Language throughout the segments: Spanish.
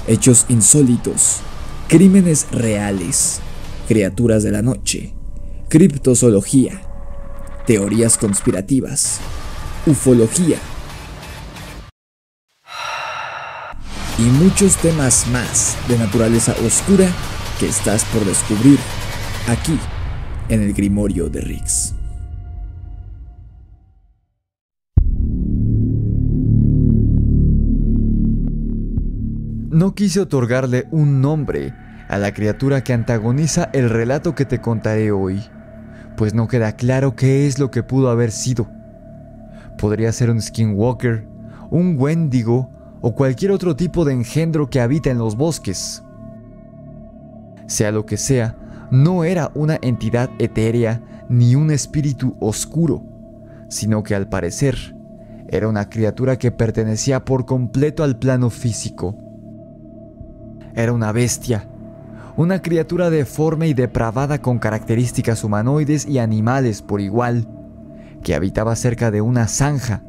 hechos insólitos, crímenes reales, criaturas de la noche, criptozoología, teorías conspirativas, ufología y muchos temas más de naturaleza oscura que estás por descubrir aquí en el Grimorio de Rix. No quise otorgarle un nombre a la criatura que antagoniza el relato que te contaré hoy, pues no queda claro qué es lo que pudo haber sido. Podría ser un skinwalker, un wendigo o cualquier otro tipo de engendro que habita en los bosques. Sea lo que sea, no era una entidad etérea ni un espíritu oscuro, sino que al parecer era una criatura que pertenecía por completo al plano físico. Era una bestia, una criatura deforme y depravada con características humanoides y animales por igual, que habitaba cerca de una zanja,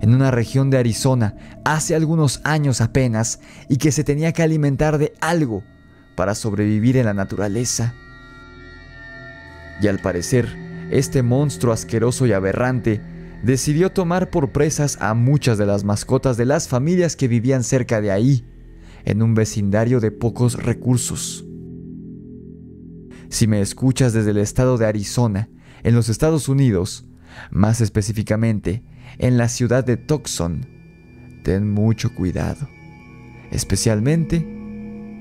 en una región de Arizona, hace algunos años apenas, y que se tenía que alimentar de algo para sobrevivir en la naturaleza. Y al parecer, este monstruo asqueroso y aberrante decidió tomar por presas a muchas de las mascotas de las familias que vivían cerca de ahí, en un vecindario de pocos recursos. Si me escuchas desde el estado de Arizona, en los Estados Unidos, más específicamente en la ciudad de Tucson, ten mucho cuidado, especialmente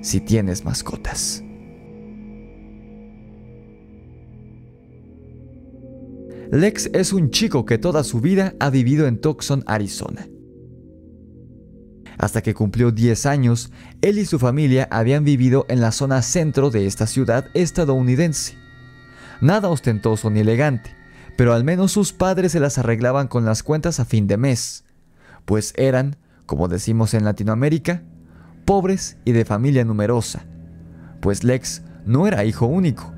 si tienes mascotas. Lex es un chico que toda su vida ha vivido en Tucson, Arizona. Hasta que cumplió 10 años, él y su familia habían vivido en la zona centro de esta ciudad estadounidense. Nada ostentoso ni elegante, pero al menos sus padres se las arreglaban con las cuentas a fin de mes, pues eran, como decimos en Latinoamérica, pobres y de familia numerosa, pues Lex no era hijo único,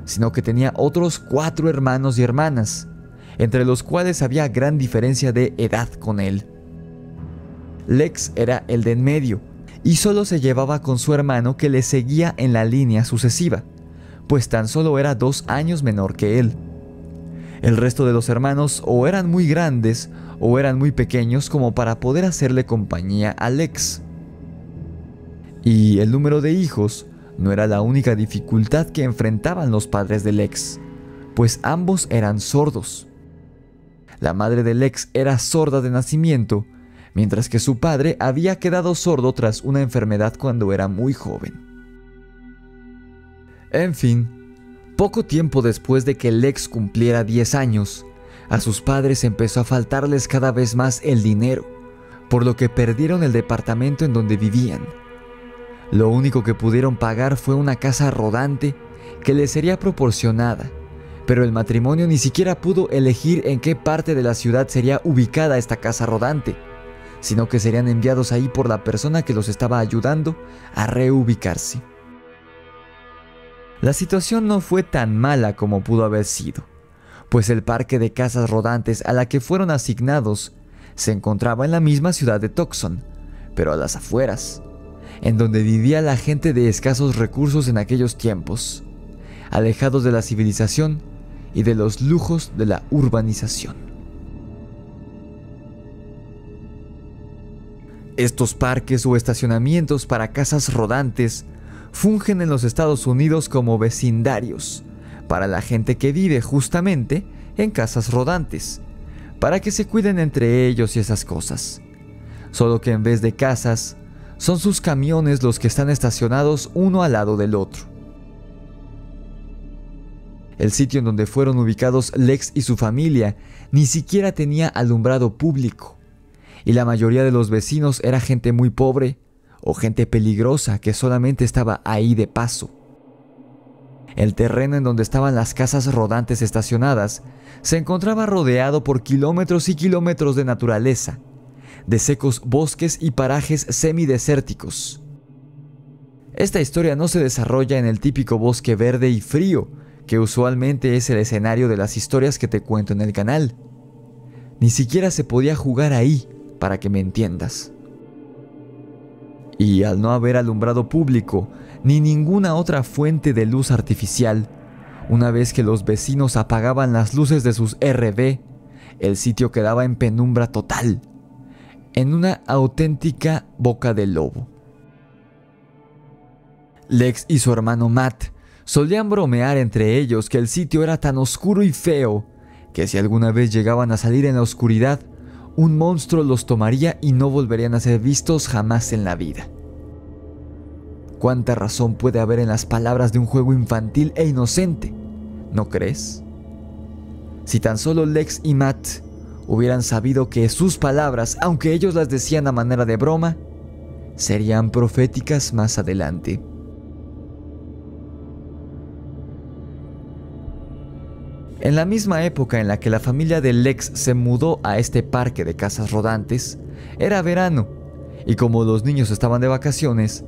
sino que tenía otros 4 hermanos y hermanas, entre los cuales había gran diferencia de edad con él. Lex era el de en medio, y solo se llevaba con su hermano que le seguía en la línea sucesiva, pues tan solo era 2 años menor que él. El resto de los hermanos o eran muy grandes o eran muy pequeños como para poder hacerle compañía a Lex. Y el número de hijos no era la única dificultad que enfrentaban los padres de Lex, pues ambos eran sordos. La madre de Lex era sorda de nacimiento, mientras que su padre había quedado sordo tras una enfermedad cuando era muy joven. En fin, poco tiempo después de que Lex cumpliera 10 años, a sus padres empezó a faltarles cada vez más el dinero, por lo que perdieron el departamento en donde vivían. Lo único que pudieron pagar fue una casa rodante que les sería proporcionada, pero el matrimonio ni siquiera pudo elegir en qué parte de la ciudad sería ubicada esta casa rodante, sino que serían enviados ahí por la persona que los estaba ayudando a reubicarse. La situación no fue tan mala como pudo haber sido, pues el parque de casas rodantes a la que fueron asignados se encontraba en la misma ciudad de Tucson, pero a las afueras, en donde vivía la gente de escasos recursos en aquellos tiempos, alejados de la civilización y de los lujos de la urbanización. Estos parques o estacionamientos para casas rodantes fungen en los Estados Unidos como vecindarios para la gente que vive justamente en casas rodantes, para que se cuiden entre ellos y esas cosas. Solo que en vez de casas, son sus camiones los que están estacionados uno al lado del otro. El sitio en donde fueron ubicados Lex y su familia ni siquiera tenía alumbrado público, y la mayoría de los vecinos era gente muy pobre o gente peligrosa que solamente estaba ahí de paso. El terreno en donde estaban las casas rodantes estacionadas se encontraba rodeado por kilómetros y kilómetros de naturaleza, de secos bosques y parajes semidesérticos. Esta historia no se desarrolla en el típico bosque verde y frío que usualmente es el escenario de las historias que te cuento en el canal. Ni siquiera se podía jugar ahí, para que me entiendas. Y al no haber alumbrado público ni ninguna otra fuente de luz artificial, una vez que los vecinos apagaban las luces de sus RV, el sitio quedaba en penumbra total, en una auténtica boca de lobo. Lex y su hermano Matt solían bromear entre ellos que el sitio era tan oscuro y feo que si alguna vez llegaban a salir en la oscuridad, un monstruo los tomaría y no volverían a ser vistos jamás en la vida. ¿Cuánta razón puede haber en las palabras de un juego infantil e inocente? ¿No crees? Si tan solo Lex y Matt hubieran sabido que sus palabras, aunque ellos las decían a manera de broma, serían proféticas más adelante. En la misma época en la que la familia de Lex se mudó a este parque de casas rodantes, era verano, y como los niños estaban de vacaciones,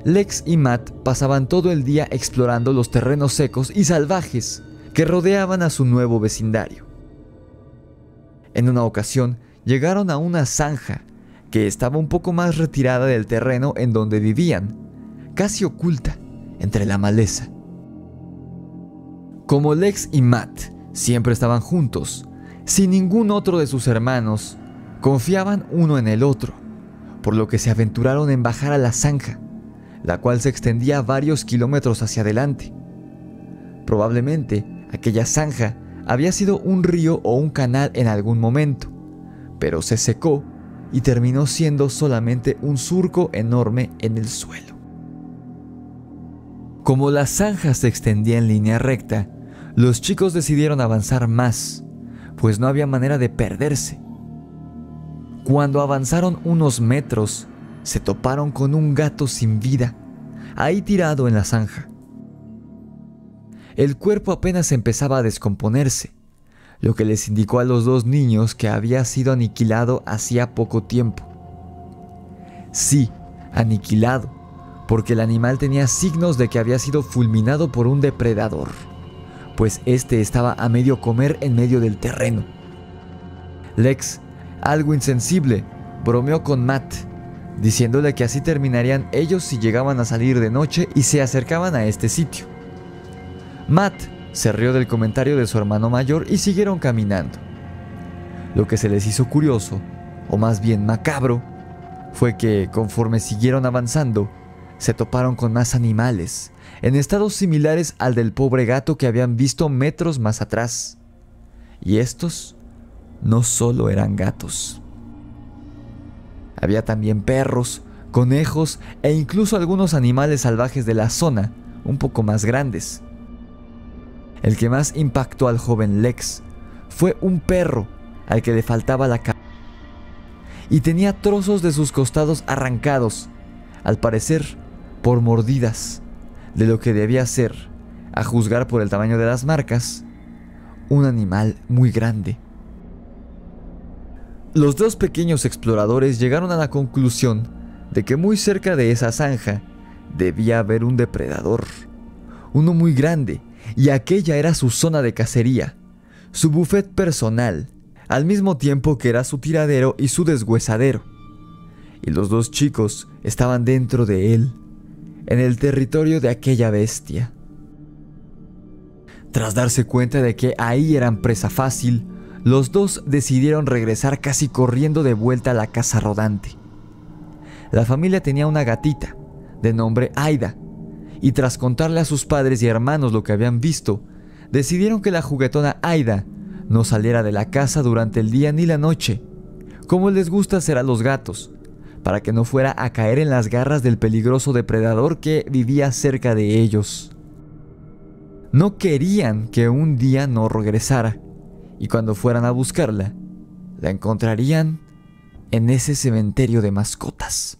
Lex y Matt pasaban todo el día explorando los terrenos secos y salvajes que rodeaban a su nuevo vecindario. En una ocasión llegaron a una zanja que estaba un poco más retirada del terreno en donde vivían, casi oculta entre la maleza. Como Lex y Matt siempre estaban juntos, sin ningún otro de sus hermanos, confiaban uno en el otro, por lo que se aventuraron en bajar a la zanja, la cual se extendía varios kilómetros hacia adelante. Probablemente aquella zanja había sido un río o un canal en algún momento, pero se secó y terminó siendo solamente un surco enorme en el suelo. Como la zanja se extendía en línea recta, los chicos decidieron avanzar más, pues no había manera de perderse. Cuando avanzaron unos metros, se toparon con un gato sin vida, ahí tirado en la zanja. El cuerpo apenas empezaba a descomponerse, lo que les indicó a los dos niños que había sido aniquilado hacía poco tiempo. Sí, aniquilado, porque el animal tenía signos de que había sido fulminado por un depredador, pues este estaba a medio comer en medio del terreno. Lex, algo insensible, bromeó con Matt, diciéndole que así terminarían ellos si llegaban a salir de noche y se acercaban a este sitio. Matt se rió del comentario de su hermano mayor y siguieron caminando. Lo que se les hizo curioso, o más bien macabro, fue que conforme siguieron avanzando, se toparon con más animales, en estados similares al del pobre gato que habían visto metros más atrás. Y estos no solo eran gatos. Había también perros, conejos e incluso algunos animales salvajes de la zona, un poco más grandes. El que más impactó al joven Lex fue un perro al que le faltaba la cabeza y tenía trozos de sus costados arrancados, al parecer por mordidas, de lo que debía ser, a juzgar por el tamaño de las marcas, un animal muy grande. Los dos pequeños exploradores llegaron a la conclusión de que muy cerca de esa zanja debía haber un depredador, uno muy grande, y aquella era su zona de cacería, su buffet personal, al mismo tiempo que era su tiradero y su deshuesadero. Y los dos chicos estaban dentro de él, en el territorio de aquella bestia. Tras darse cuenta de que ahí eran presa fácil, los dos decidieron regresar casi corriendo de vuelta a la casa rodante. La familia tenía una gatita, de nombre Aida, y tras contarle a sus padres y hermanos lo que habían visto, decidieron que la juguetona Aida no saliera de la casa durante el día ni la noche, como les gusta hacer a los gatos, para que no fuera a caer en las garras del peligroso depredador que vivía cerca de ellos. No querían que un día no regresara, y cuando fueran a buscarla, la encontrarían en ese cementerio de mascotas.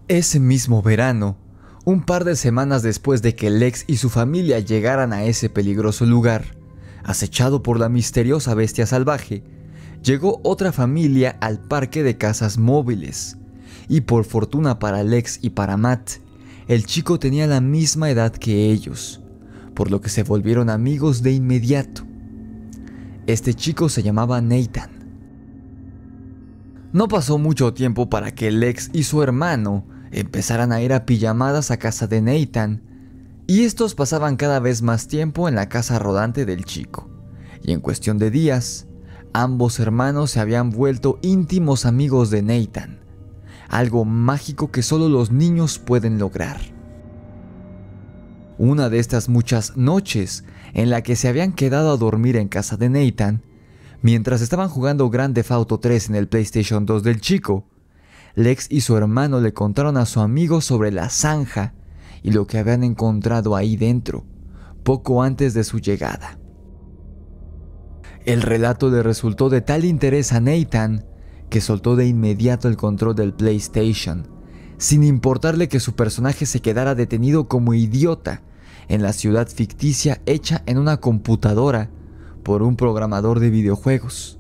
Ese mismo verano, un par de semanas después de que Lex y su familia llegaran a ese peligroso lugar, acechado por la misteriosa bestia salvaje, llegó otra familia al parque de casas móviles, y por fortuna para Lex y para Matt, el chico tenía la misma edad que ellos, por lo que se volvieron amigos de inmediato. Este chico se llamaba Nathan. No pasó mucho tiempo para que Lex y su hermano empezaran a ir a pijamadas a casa de Nathan, y estos pasaban cada vez más tiempo en la casa rodante del chico, y en cuestión de días, ambos hermanos se habían vuelto íntimos amigos de Nathan, algo mágico que solo los niños pueden lograr. Una de estas muchas noches en la que se habían quedado a dormir en casa de Nathan, mientras estaban jugando Grand Theft Auto 3 en el PlayStation 2 del chico, Lex y su hermano le contaron a su amigo sobre la zanja y lo que habían encontrado ahí dentro, poco antes de su llegada. El relato le resultó de tal interés a Nathan que soltó de inmediato el control del PlayStation, sin importarle que su personaje se quedara detenido como idiota en la ciudad ficticia hecha en una computadora por un programador de videojuegos.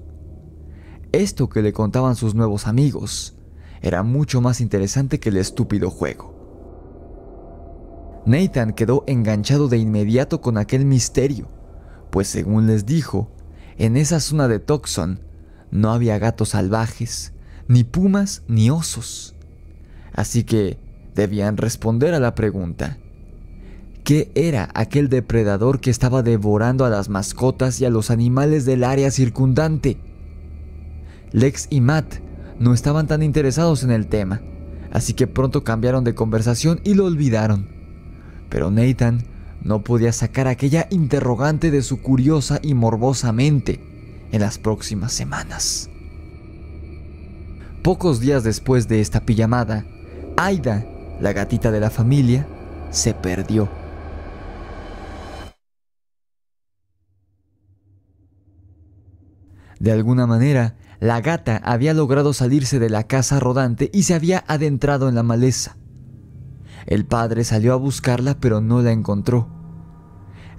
Esto que le contaban sus nuevos amigos era mucho más interesante que el estúpido juego. Nathan quedó enganchado de inmediato con aquel misterio, pues según les dijo, en esa zona de Tucson no había gatos salvajes, ni pumas ni osos. Así que debían responder a la pregunta: ¿qué era aquel depredador que estaba devorando a las mascotas y a los animales del área circundante? Lex y Matt no estaban tan interesados en el tema, así que pronto cambiaron de conversación y lo olvidaron. Pero Nathan no podía sacar aquella interrogante de su curiosa y morbosa mente en las próximas semanas. Pocos días después de esta pijamada, Aida, la gatita de la familia, se perdió. De alguna manera, la gata había logrado salirse de la casa rodante y se había adentrado en la maleza. El padre salió a buscarla, pero no la encontró.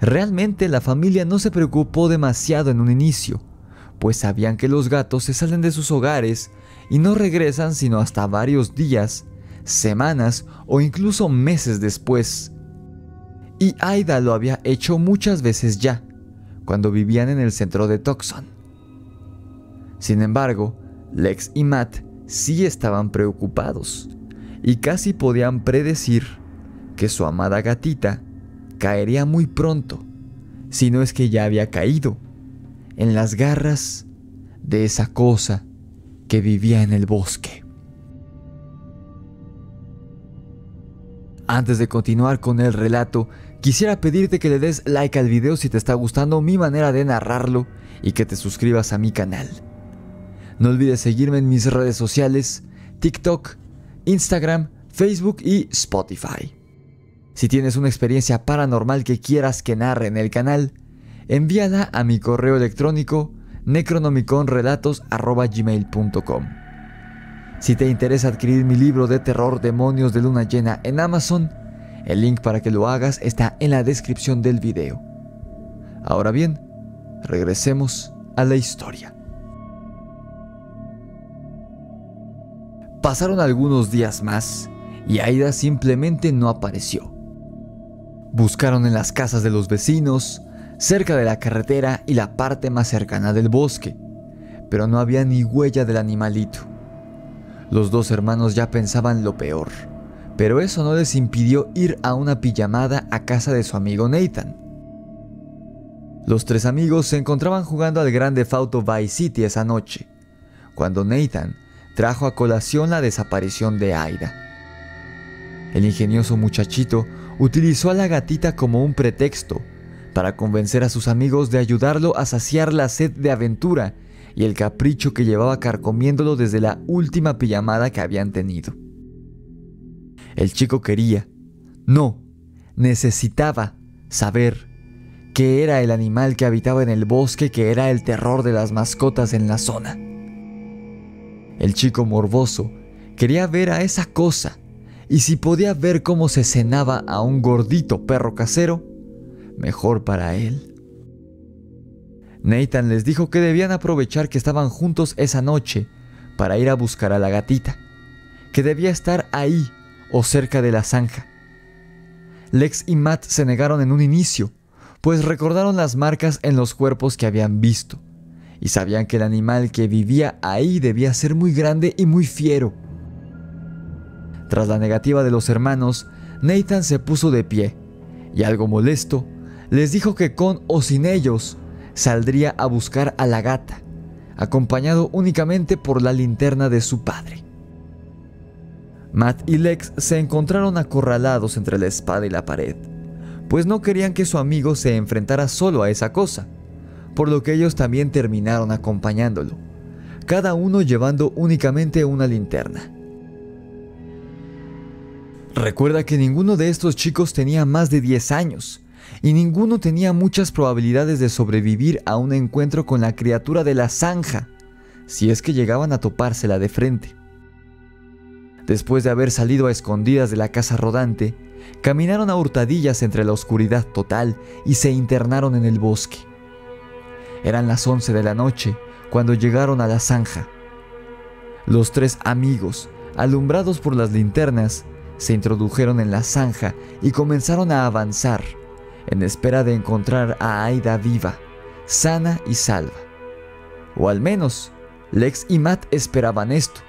Realmente la familia no se preocupó demasiado en un inicio, pues sabían que los gatos se salen de sus hogares y no regresan sino hasta varios días, semanas o incluso meses después. Y Aida lo había hecho muchas veces ya, cuando vivían en el centro de Tucson. Sin embargo, Lex y Matt sí estaban preocupados y casi podían predecir que su amada gatita caería muy pronto, si no es que ya había caído, en las garras de esa cosa que vivía en el bosque. Antes de continuar con el relato, quisiera pedirte que le des like al video si te está gustando mi manera de narrarlo y que te suscribas a mi canal. No olvides seguirme en mis redes sociales, TikTok, Instagram, Facebook y Spotify. Si tienes una experiencia paranormal que quieras que narre en el canal, envíala a mi correo electrónico necronomiconrelatos@gmail.com. Si te interesa adquirir mi libro de terror Demonios de Luna Llena en Amazon, el link para que lo hagas está en la descripción del video. Ahora bien, regresemos a la historia. Pasaron algunos días más y Aida simplemente no apareció. Buscaron en las casas de los vecinos, cerca de la carretera y la parte más cercana del bosque, pero no había ni huella del animalito. Los dos hermanos ya pensaban lo peor, pero eso no les impidió ir a una pijamada a casa de su amigo Nathan. Los tres amigos se encontraban jugando al Grand Theft Auto Vice City esa noche, cuando Nathan trajo a colación la desaparición de Aida. El ingenioso muchachito utilizó a la gatita como un pretexto para convencer a sus amigos de ayudarlo a saciar la sed de aventura y el capricho que llevaba carcomiéndolo desde la última pijamada que habían tenido. El chico quería, no, necesitaba saber qué era el animal que habitaba en el bosque, que era el terror de las mascotas en la zona. El chico morboso quería ver a esa cosa, y si podía ver cómo se cenaba a un gordito perro casero, mejor para él. Nathan les dijo que debían aprovechar que estaban juntos esa noche para ir a buscar a la gatita, que debía estar ahí o cerca de la zanja. Lex y Matt se negaron en un inicio, pues recordaron las marcas en los cuerpos que habían visto, y sabían que el animal que vivía ahí debía ser muy grande y muy fiero. Tras la negativa de los hermanos, Nathan se puso de pie y, algo molesto, les dijo que con o sin ellos saldría a buscar a la gata, acompañado únicamente por la linterna de su padre. Matt y Lex se encontraron acorralados entre la espada y la pared, pues no querían que su amigo se enfrentara solo a esa cosa, por lo que ellos también terminaron acompañándolo, cada uno llevando únicamente una linterna. Recuerda que ninguno de estos chicos tenía más de 10 años, y ninguno tenía muchas probabilidades de sobrevivir a un encuentro con la criatura de la zanja, si es que llegaban a topársela de frente. Después de haber salido a escondidas de la casa rodante, caminaron a hurtadillas entre la oscuridad total y se internaron en el bosque. Eran las 11 de la noche cuando llegaron a la zanja. Los tres amigos, alumbrados por las linternas, se introdujeron en la zanja y comenzaron a avanzar, en espera de encontrar a Aida viva, sana y salva. O al menos, Lex y Matt esperaban esto,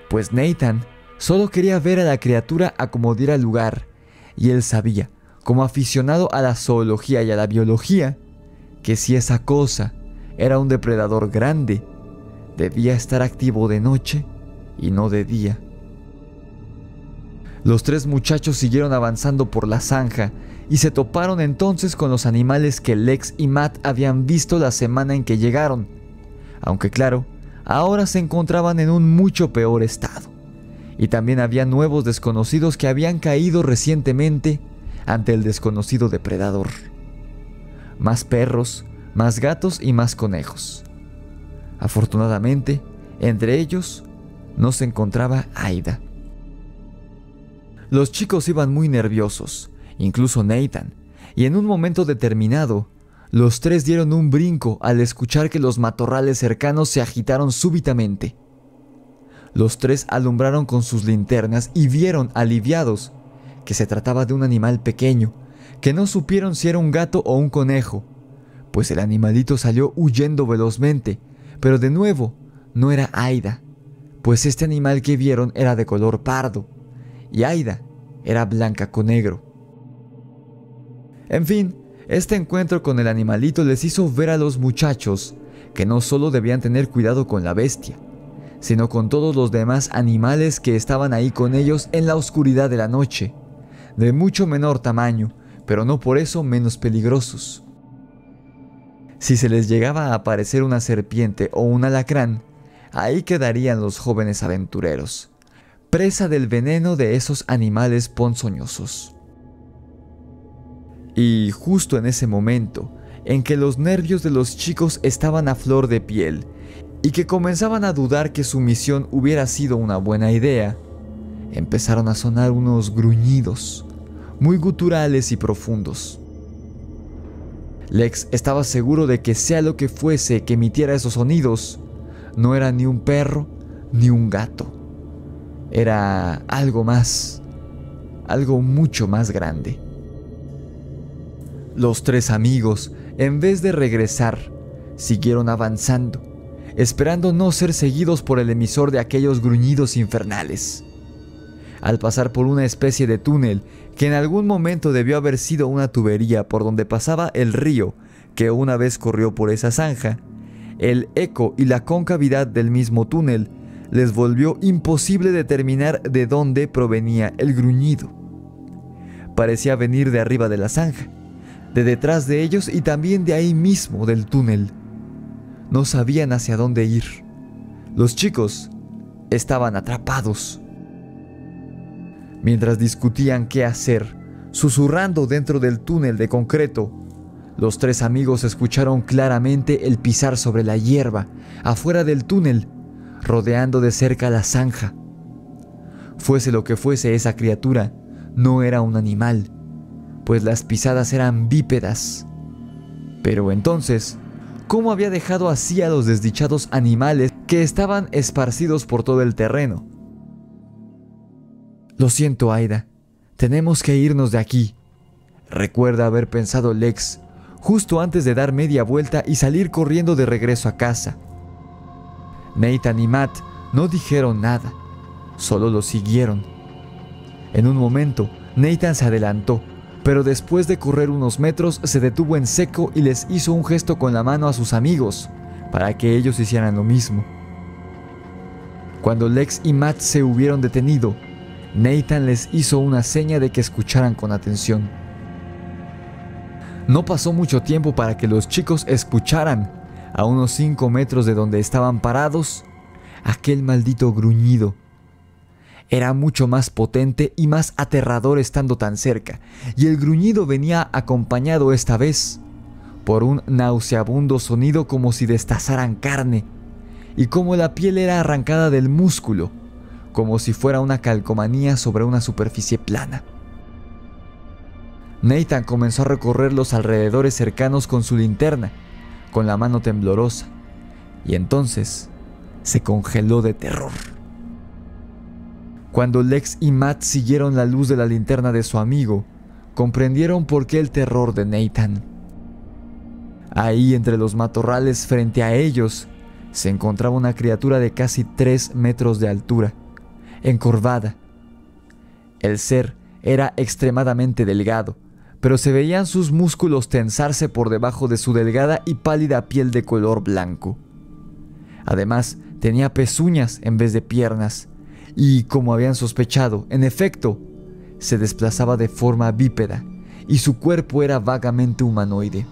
pues Nathan solo quería ver a la criatura a como diera lugar, y él sabía, como aficionado a la zoología y a la biología, que si esa cosa era un depredador grande, debía estar activo de noche y no de día. Los tres muchachos siguieron avanzando por la zanja y se toparon entonces con los animales que Lex y Matt habían visto la semana en que llegaron, aunque claro, ahora se encontraban en un mucho peor estado, y también había nuevos desconocidos que habían caído recientemente ante el desconocido depredador. Más perros, más gatos y más conejos. Afortunadamente, entre ellos no se encontraba Aida. Los chicos iban muy nerviosos, incluso Nathan, y en un momento determinado, los tres dieron un brinco al escuchar que los matorrales cercanos se agitaron súbitamente. Los tres alumbraron con sus linternas y vieron, aliviados, que se trataba de un animal pequeño, que no supieron si era un gato o un conejo, pues el animalito salió huyendo velozmente, pero de nuevo no era Aida, pues este animal que vieron era de color pardo, y Aida era blanca con negro. En fin, este encuentro con el animalito les hizo ver a los muchachos que no solo debían tener cuidado con la bestia, sino con todos los demás animales que estaban ahí con ellos en la oscuridad de la noche, de mucho menor tamaño, pero no por eso menos peligrosos. Si se les llegaba a aparecer una serpiente o un alacrán, ahí quedarían los jóvenes aventureros, presa del veneno de esos animales ponzoñosos. Y justo en ese momento, en que los nervios de los chicos estaban a flor de piel y que comenzaban a dudar que su misión hubiera sido una buena idea, empezaron a sonar unos gruñidos, muy guturales y profundos. Lex estaba seguro de que sea lo que fuese que emitiera esos sonidos, no era ni un perro ni un gato. Era algo más, algo mucho más grande. Los tres amigos, en vez de regresar, siguieron avanzando, esperando no ser seguidos por el emisor de aquellos gruñidos infernales. Al pasar por una especie de túnel que en algún momento debió haber sido una tubería por donde pasaba el río que una vez corrió por esa zanja, el eco y la concavidad del mismo túnel les volvió imposible determinar de dónde provenía el gruñido. Parecía venir de arriba de la zanja, de detrás de ellos y también de ahí mismo del túnel. No sabían hacia dónde ir. Los chicos estaban atrapados. Mientras discutían qué hacer, susurrando dentro del túnel de concreto, los tres amigos escucharon claramente el pisar sobre la hierba afuera del túnel, rodeando de cerca la zanja. Fuese lo que fuese esa criatura, no era un animal, pues las pisadas eran bípedas. Pero entonces, ¿cómo había dejado así a los desdichados animales que estaban esparcidos por todo el terreno? Lo siento, Aida, tenemos que irnos de aquí, recuerda haber pensado Lex, justo antes de dar media vuelta y salir corriendo de regreso a casa. Nathan y Matt no dijeron nada, solo lo siguieron. En un momento, Nathan se adelantó, pero después de correr unos metros se detuvo en seco y les hizo un gesto con la mano a sus amigos, para que ellos hicieran lo mismo. Cuando Lex y Matt se hubieron detenido, Nathan les hizo una seña de que escucharan con atención. No pasó mucho tiempo para que los chicos escucharan, a unos 5 metros de donde estaban parados, aquel maldito gruñido. Era mucho más potente y más aterrador estando tan cerca, y el gruñido venía acompañado esta vez por un nauseabundo sonido como si destazaran carne, y como la piel era arrancada del músculo, como si fuera una calcomanía sobre una superficie plana. Nathan comenzó a recorrer los alrededores cercanos con su linterna, con la mano temblorosa, y entonces se congeló de terror. Cuando Lex y Matt siguieron la luz de la linterna de su amigo, comprendieron por qué el terror de Nathan. Ahí entre los matorrales frente a ellos se encontraba una criatura de casi 3 metros de altura, encorvada. El ser era extremadamente delgado, pero se veían sus músculos tensarse por debajo de su delgada y pálida piel de color blanco. Además, tenía pezuñas en vez de piernas, y como habían sospechado, en efecto, se desplazaba de forma bípeda, y su cuerpo era vagamente humanoide.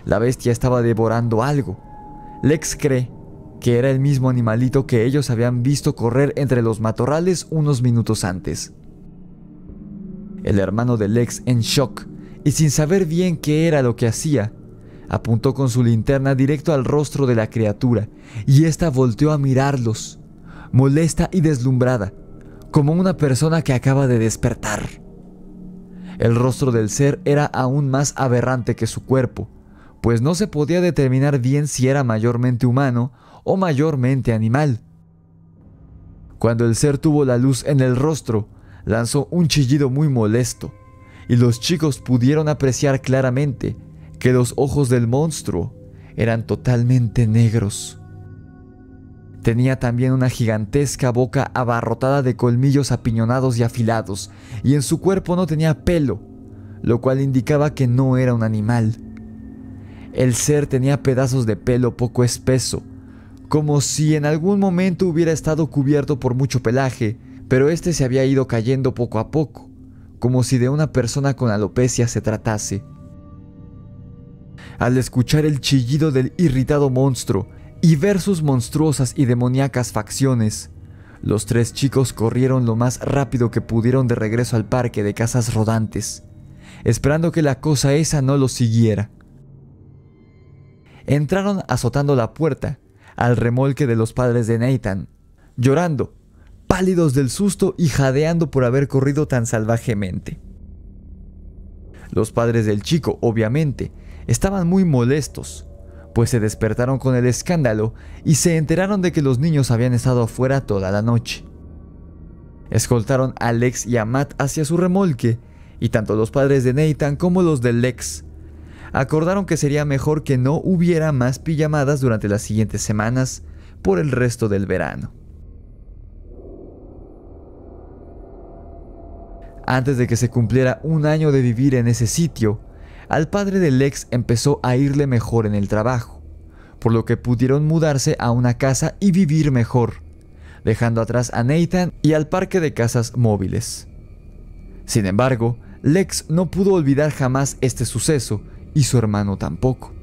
La bestia estaba devorando algo. Lex cree que era el mismo animalito que ellos habían visto correr entre los matorrales unos minutos antes. El hermano de Lex, en shock y sin saber bien qué era lo que hacía, apuntó con su linterna directo al rostro de la criatura, y ésta volteó a mirarlos, molesta y deslumbrada, como una persona que acaba de despertar. El rostro del ser era aún más aberrante que su cuerpo, pues no se podía determinar bien si era mayormente humano o mayormente animal. Cuando el ser tuvo la luz en el rostro, lanzó un chillido muy molesto, y los chicos pudieron apreciar claramente que los ojos del monstruo eran totalmente negros. Tenía también una gigantesca boca abarrotada de colmillos apiñonados y afilados, y en su cuerpo no tenía pelo, lo cual indicaba que no era un animal. El ser tenía pedazos de pelo poco espeso, como si en algún momento hubiera estado cubierto por mucho pelaje, pero este se había ido cayendo poco a poco, como si de una persona con alopecia se tratase. Al escuchar el chillido del irritado monstruo y ver sus monstruosas y demoníacas facciones, los 3 chicos corrieron lo más rápido que pudieron de regreso al parque de casas rodantes, esperando que la cosa esa no los siguiera. Entraron azotando la puerta al remolque de los padres de Nathan, llorando, pálidos del susto y jadeando por haber corrido tan salvajemente. Los padres del chico, obviamente, estaban muy molestos, pues se despertaron con el escándalo y se enteraron de que los niños habían estado afuera toda la noche. Escoltaron a Lex y a Matt hacia su remolque, y tanto los padres de Nathan como los de Lex acordaron que sería mejor que no hubiera más pijamadas durante las siguientes semanas por el resto del verano. Antes de que se cumpliera un año de vivir en ese sitio, al padre de Lex empezó a irle mejor en el trabajo, por lo que pudieron mudarse a una casa y vivir mejor, dejando atrás a Nathan y al parque de casas móviles. Sin embargo, Lex no pudo olvidar jamás este suceso, y su hermano tampoco.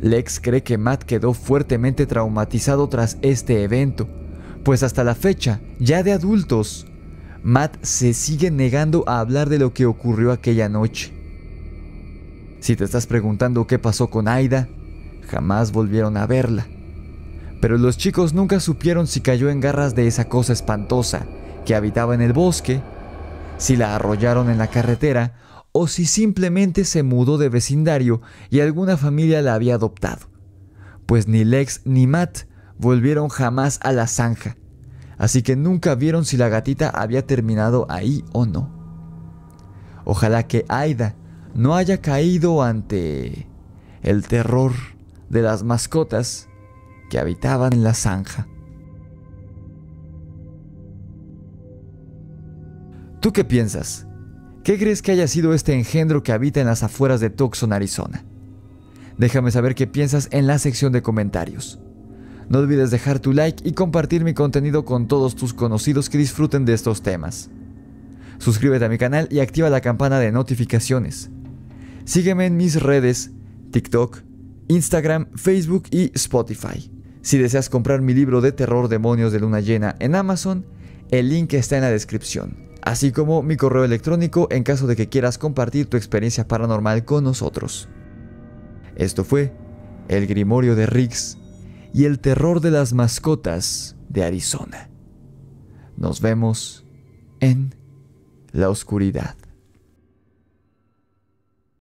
Lex cree que Matt quedó fuertemente traumatizado tras este evento, pues hasta la fecha, ya de adultos, Matt se sigue negando a hablar de lo que ocurrió aquella noche. Si te estás preguntando qué pasó con Aida, jamás volvieron a verla. Pero los chicos nunca supieron si cayó en garras de esa cosa espantosa que habitaba en el bosque, si la arrollaron en la carretera o si simplemente se mudó de vecindario y alguna familia la había adoptado, pues ni Lex ni Matt volvieron jamás a la zanja, así que nunca vieron si la gatita había terminado ahí o no. Ojalá que Aida no haya caído ante el terror de las mascotas que habitaban en la zanja. ¿Tú qué piensas? ¿Qué crees que haya sido este engendro que habita en las afueras de Tucson, Arizona? Déjame saber qué piensas en la sección de comentarios. No olvides dejar tu like y compartir mi contenido con todos tus conocidos que disfruten de estos temas. Suscríbete a mi canal y activa la campana de notificaciones. Sígueme en mis redes, TikTok, Instagram, Facebook y Spotify. Si deseas comprar mi libro de terror Demonios de Luna Llena en Amazon, el link está en la descripción, así como mi correo electrónico en caso de que quieras compartir tu experiencia paranormal con nosotros. Esto fue El Grimorio de Riggs y el terror de las mascotas de Arizona. Nos vemos en la oscuridad.